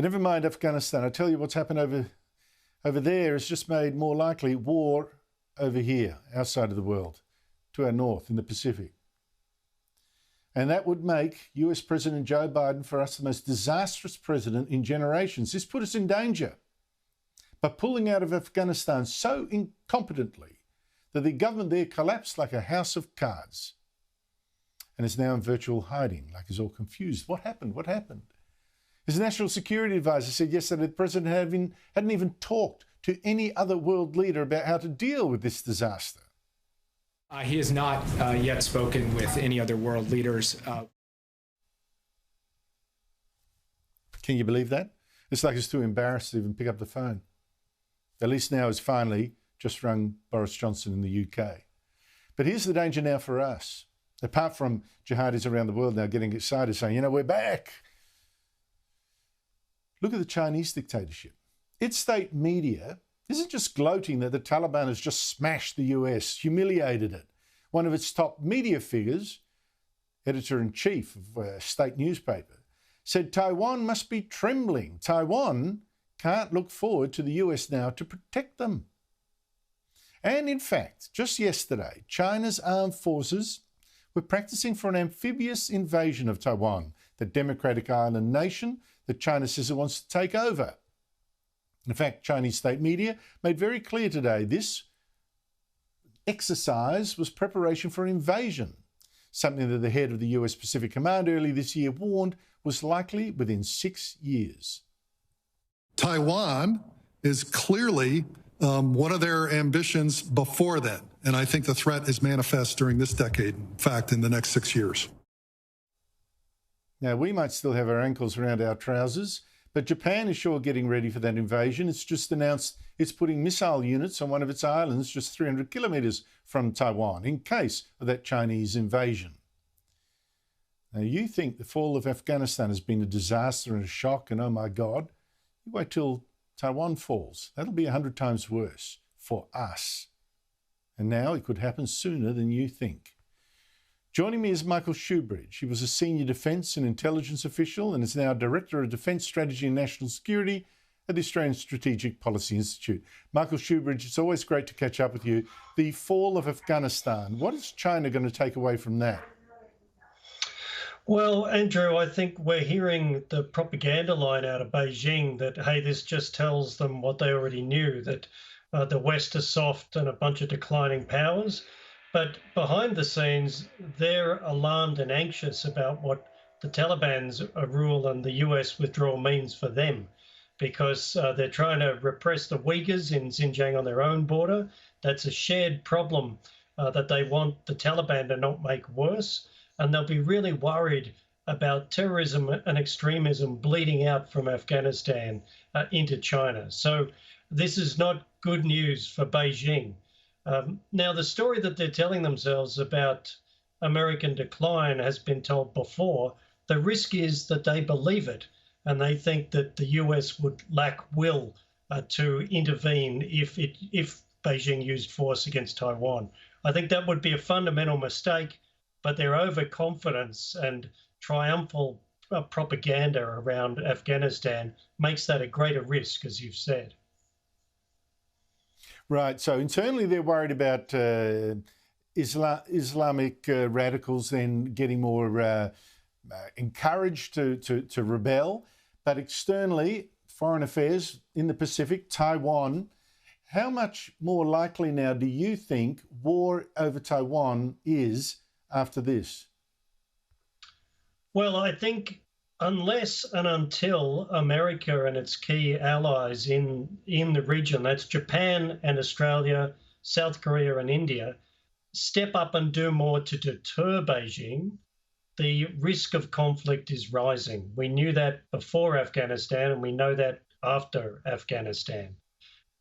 But never mind Afghanistan. I tell you what's happened over there has just made more likely war over here, our side of the world, to our north in the Pacific. And that would make US President Joe Biden for us the most disastrous president in generations. This put us in danger by pulling out of Afghanistan so incompetently that the government there collapsed like a house of cards and is now in virtual hiding, like he's all confused. What happened? What happened? His national security advisor said yesterday the president hadn't even talked to any other world leader about how to deal with this disaster. He has not yet spoken with any other world leaders. Can you believe that? It's like he's too embarrassed to even pick up the phone. At least now he's finally just rung Boris Johnson in the UK. But here's the danger now for us. Apart from jihadis around the world now getting excited, saying, you know, we're back. Look at the Chinese dictatorship. Its state media isn't just gloating that the Taliban has just smashed the US, humiliated it. One of its top media figures, editor-in-chief of a state newspaper, said Taiwan must be trembling. Taiwan can't look forward to the US now to protect them. And in fact, just yesterday, China's armed forces were practicing for an amphibious invasion of Taiwan, the democratic island nation that China says it wants to take over. In fact, Chinese state media made very clear today this exercise was preparation for an invasion, something that the head of the US Pacific Command early this year warned was likely within 6 years. Taiwan is clearly one of their ambitions before then, and I think the threat is manifest during this decade, in fact, in the next 6 years. Now, we might still have our ankles around our trousers, but Japan is sure getting ready for that invasion. It's just announced it's putting missile units on one of its islands just 300 kilometres from Taiwan in case of that Chinese invasion. Now, you think the fall of Afghanistan has been a disaster and a shock, and oh my God, you wait till Taiwan falls. That'll be 100 times worse for us. And now it could happen sooner than you think. Joining me is Michael Shoebridge. He was a senior defence and intelligence official and is now Director of Defence Strategy and National Security at the Australian Strategic Policy Institute. Michael Shoebridge, it's always great to catch up with you. The fall of Afghanistan, what is China going to take away from that? Well, Andrew, I think we're hearing the propaganda line out of Beijing that, hey, this just tells them what they already knew, that the West is soft and a bunch of declining powers. But behind the scenes, they're alarmed and anxious about what the Taliban's rule and the US withdrawal means for them, because they're trying to repress the Uyghurs in Xinjiang on their own border. That's a shared problem that they want the Taliban to not make worse. And they'll be really worried about terrorism and extremism bleeding out from Afghanistan into China. So this is not good news for Beijing. Now, the story that they're telling themselves about American decline has been told before. The risk is that they believe it, and they think that the US would lack will to intervene if Beijing used force against Taiwan. I think that would be a fundamental mistake, but their overconfidence and triumphal propaganda around Afghanistan makes that a greater risk, as you've said. Right. So internally, they're worried about Islamic radicals then getting more encouraged to rebel. But externally, foreign affairs in the Pacific, Taiwan. How much more likely now do you think war over Taiwan is after this? Well, I think unless and until America and its key allies in the region, that's Japan and Australia, South Korea and India, step up and do more to deter Beijing, the risk of conflict is rising. We knew that before Afghanistan, and we know that after Afghanistan.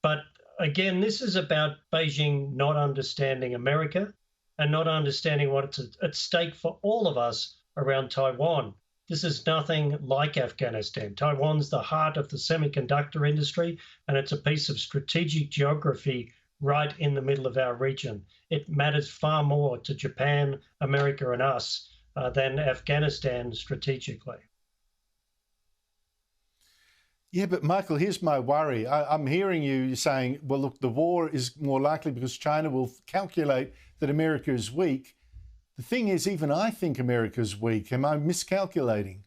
But again, this is about Beijing not understanding America and not understanding what's at stake for all of us around Taiwan. This is nothing like Afghanistan. Taiwan's the heart of the semiconductor industry, and it's a piece of strategic geography right in the middle of our region. It matters far more to Japan, America, and us than Afghanistan strategically. Yeah, but Michael, here's my worry. I'm hearing you saying, well, look, the war is more likely because China will calculate that America is weak. The thing is, even I think America's weak. Am I miscalculating?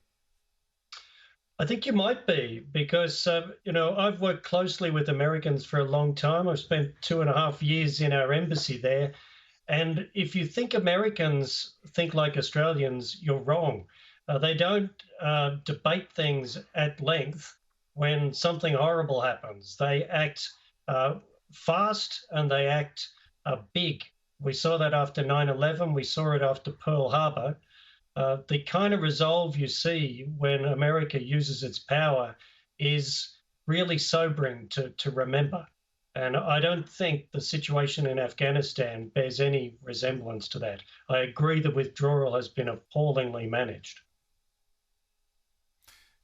I think you might be because, I've worked closely with Americans for a long time. I've spent 2.5 years in our embassy there. And if you think Americans think like Australians, you're wrong. They don't debate things at length when something horrible happens. They act fast and they act big. We saw that after 9/11. We saw it after Pearl Harbor. The kind of resolve you see when America uses its power is really sobering to remember. And I don't think the situation in Afghanistan bears any resemblance to that. I agree the withdrawal has been appallingly managed.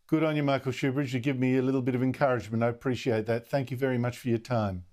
Good on you, Michael Shoebridge. You give me a little bit of encouragement. I appreciate that. Thank you very much for your time.